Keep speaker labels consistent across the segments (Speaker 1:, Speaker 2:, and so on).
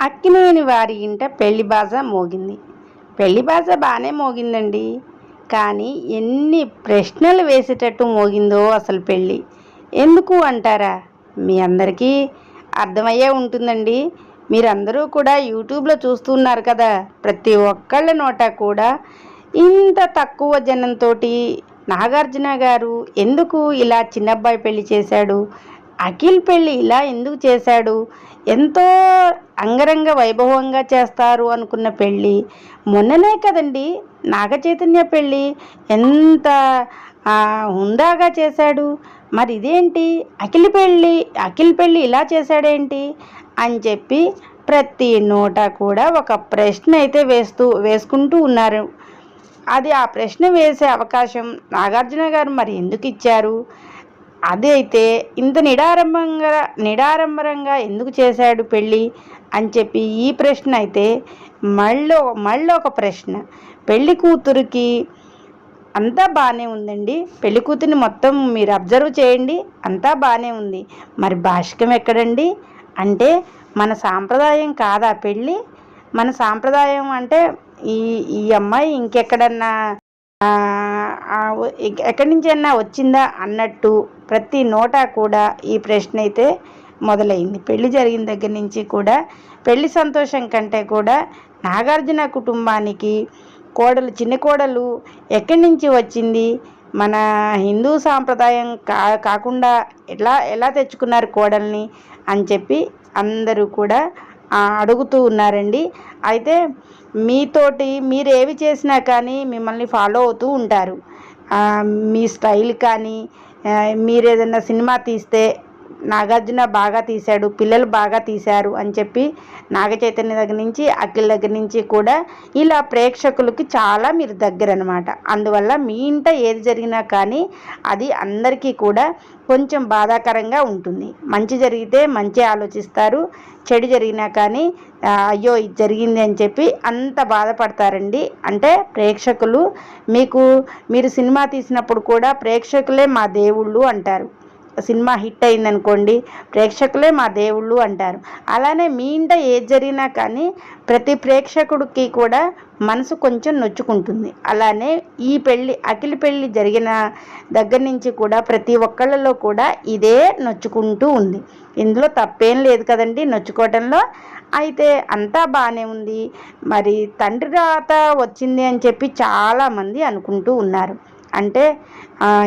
Speaker 1: అక్కినేని వారి ఇంట పెళ్లి బాజ మోగింది. పెళ్లి బాజ బాగానే మోగిందండి. కానీ ఎన్ని ప్రశ్నలు వేసేటట్టు మోగిందో అసలు పెళ్ళి. ఎందుకు అంటారా? మీ అందరికీ అర్థమయ్యే ఉంటుందండి. మీరందరూ కూడా యూట్యూబ్లో చూస్తున్నారు కదా. ప్రతి ఒక్కళ్ళ నోట కూడా ఇంత తక్కువ జనంతో నాగార్జున గారు ఎందుకు ఇలా చిన్నబ్బాయి పెళ్లి చేశాడు, అఖిల్ పెళ్ళి ఇలా ఎందుకు చేశాడు, ఎంతో అంగరంగ వైభవంగా చేస్తారు అనుకున్న పెళ్ళి మొన్ననే కదండి నాగ చైతన్య పెళ్ళి ఎంత హుందాగా చేశాడు. మరి ఇదేంటి అఖిల్ పెళ్ళి ఇలా చేశాడేంటి అని చెప్పి ప్రతి నోట కూడా ఒక ప్రశ్న అయితే వేసుకుంటూ ఉన్నారు. అది ఆ ప్రశ్న వేసే అవకాశం నాగార్జున గారు మరి ఎందుకు ఇచ్చారు, అది అయితే ఇంత నిడారంభరంగా ఎందుకు చేశాడు పెళ్ళి అని చెప్పి ఈ ప్రశ్న అయితే మళ్ళీ ఒక ప్రశ్న. పెళ్లి కూతురికి అంతా బాగానే ఉందండి. పెళ్లి కూతురిని మొత్తం మీరు అబ్జర్వ్ చేయండి, అంతా బాగానే ఉంది. మరి భాష్కం ఎక్కడండి అంటే మన సాంప్రదాయం కాదా పెళ్ళి? మన సాంప్రదాయం అంటే ఈ ఈ అమ్మాయి ఇంకెక్కడన్నా ఎక్కడి నుంచైనా వచ్చిందా అన్నట్టు ప్రతి నోట కూడా ఈ ప్రశ్న అయితే మొదలైంది. పెళ్లి జరిగిన దగ్గర నుంచి కూడా పెళ్లి సంతోషం కంటే కూడా నాగార్జున కుటుంబానికి చిన్న కోడలు ఎక్కడి నుంచి వచ్చింది, మన హిందూ సాంప్రదాయం కాకుండా ఎలా తెచ్చుకున్నారు కోడల్ని అని చెప్పి అందరూ కూడా అడుగుతూ ఉన్నారండి. అయితే మీరు ఏవి చేసినా కానీ మిమ్మల్ని ఫాలో అవుతూ ఉంటారు. మీ స్టైల్ కానీ మీరు ఏదైనా సినిమా తీస్తే నాగార్జున బాగా తీశాడు, పిల్లలు బాగా తీశారు అని చెప్పి నాగ చైతన్య దగ్గర నుంచి అఖిల్ దగ్గర నుంచి కూడా ఇలా ప్రేక్షకులకి చాలా మీరు దగ్గర అనమాట. అందువల్ల మీ ఇంట ఏది జరిగినా కానీ అది అందరికీ కూడా కొంచెం బాధాకరంగా ఉంటుంది. మంచి జరిగితే మంచి ఆలోచిస్తారు, చెడు జరిగినా కానీ అయ్యో ఇది జరిగింది అని చెప్పి అంత బాధపడతారండి. అంటే ప్రేక్షకులు మీరు సినిమా తీసినప్పుడు కూడా ప్రేక్షకులే మా దేవుళ్ళు అంటారు. సినిమా హిట్ అయిందనుకోండి, ప్రేక్షకులే మా దేవుళ్ళు అంటారు. అలానే మీ ఇంట ఏది జరిగినా కానీ ప్రతి ప్రేక్షకుడికి కూడా మనసు కొంచెం నొచ్చుకుంటుంది. అలానే ఈ అఖిల్ పెళ్ళి జరిగిన దగ్గర నుంచి కూడా ప్రతి ఒక్కళ్ళలో కూడా ఇదే నొచ్చుకుంటూ ఉంది. ఇందులో తప్పేం లేదు కదండి నొచ్చుకోవటంలో. అయితే అంతా బాగానే ఉంది. మరి తండ్రి రాత వచ్చింది అని చెప్పి చాలామంది అనుకుంటూ ఉన్నారు. అంటే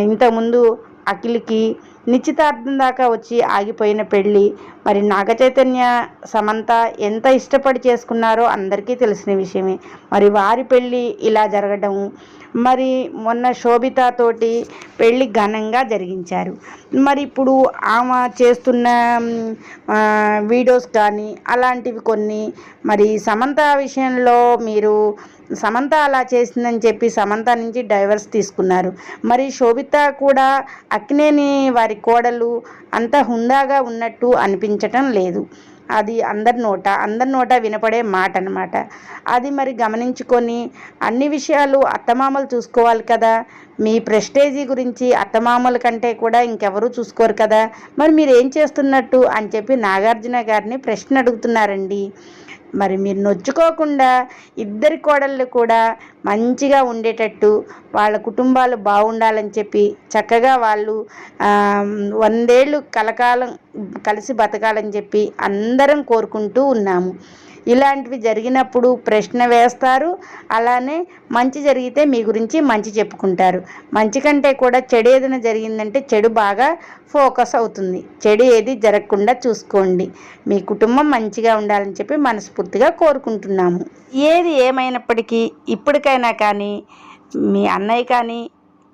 Speaker 1: ఇంతకుముందు అఖిల్కి నిశ్చితార్థం దాకా వచ్చి ఆగిపోయిన పెళ్ళి మరి నాగచైతన్య సమంత ఎంత ఇష్టపడి చేసుకున్నారో అందరికీ తెలిసిన విషయమే. మరి వారి పెళ్ళి ఇలా జరగడము, మరి మొన్న శోభితతోటి పెళ్ళి ఘనంగా జరిగించారు. మరి ఇప్పుడు ఆమె చేస్తున్న వీడియోస్ కానీ అలాంటివి కొన్ని, మరి సమంత విషయంలో మీరు సమంత అలా చేసిందని చెప్పి సమంత నుంచి డైవర్స్ తీసుకున్నారు. మరి శోభిత కూడా అక్కినేని వారి కోడలు అంత హుందాగా ఉన్నట్టు అనిపించటం లేదు. అది అందరి నోట వినపడే మాట అన్నమాట. అది మరి గమనించుకొని అన్ని విషయాలు అత్తమామలు చూసుకోవాలి కదా. మీ ప్రెస్టేజీ గురించి అత్తమామల కంటే కూడా ఇంకెవరూ చూసుకోరు కదా. మరి మీరు ఏం చేస్తున్నట్టు అని చెప్పి నాగార్జున గారిని ప్రశ్న అడుగుతున్నారండి. మరి మీరు నొచ్చుకోకుండా ఇద్దరి కోడళ్ళు కూడా మంచిగా ఉండేటట్టు వాళ్ళ కుటుంబాలు బాగుండాలని చెప్పి చక్కగా వాళ్ళు 100 ఏళ్ళు కలకాలం కలిసి బతకాలని చెప్పి అందరం కోరుకుంటూ ఉన్నాము. ఇలాంటివి జరిగినప్పుడు ప్రశ్న వేస్తారు. అలానే మంచి జరిగితే మీ గురించి మంచి చెప్పుకుంటారు. మంచి కంటే కూడా చెడు ఏదైనా జరిగిందంటే చెడు బాగా ఫోకస్ అవుతుంది. చెడు ఏది జరగకుండా చూసుకోండి. మీ కుటుంబం మంచిగా ఉండాలని చెప్పి మనస్ఫూర్తిగా కోరుకుంటున్నాము. ఏది ఏమైనప్పటికీ ఇప్పటికైనా కానీ మీ అన్నయ్య కానీ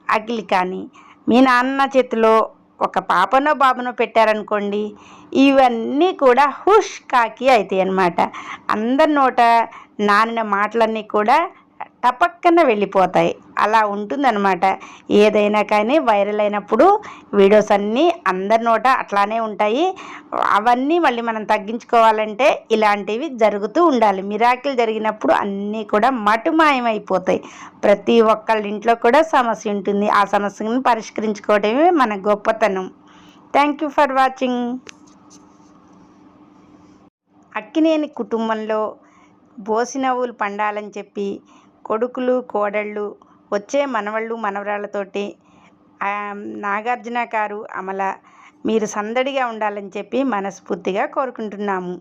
Speaker 1: అఖిల్ కానీ మీ నాన్న చేతిలో ఒక పాపనో బాబునో పెట్టారనుకోండి, ఇవన్నీ కూడా హుష్ కాకి అవుతాయి అన్నమాట. అందరి నోట నానిన మాటలన్నీ కూడా టపక్కన వెళ్ళిపోతాయి. అలా ఉంటుందన్నమాట. ఏదైనా కానీ వైరల్ అయినప్పుడు వీడియోస్ అన్నీ అందరి నోట అట్లానే ఉంటాయి. అవన్నీ మళ్ళీ మనం తగ్గించుకోవాలంటే ఇలాంటివి జరుగుతూ ఉండాలి. మిరాకిల్ జరిగినప్పుడు అన్నీ కూడా మటుమాయమైపోతాయి. ప్రతి ఒక్కళ్ళ ఇంట్లో కూడా సమస్య ఉంటుంది. ఆ సమస్యను పరిష్కరించుకోవడమే మన గొప్పతనం. Thank you for watching. Akkineni కుటుంబంలో బోసినవ్వులు పండాలని చెప్పి కొడుకులు కోడళ్ళు వచ్చే మనవళ్ళు మనవరాళ్ళతోటి నాగార్జున గారు అమల మీరు సందడిగా ఉండాలని చెప్పి మనస్ఫూర్తిగా కోరుకుంటున్నాము.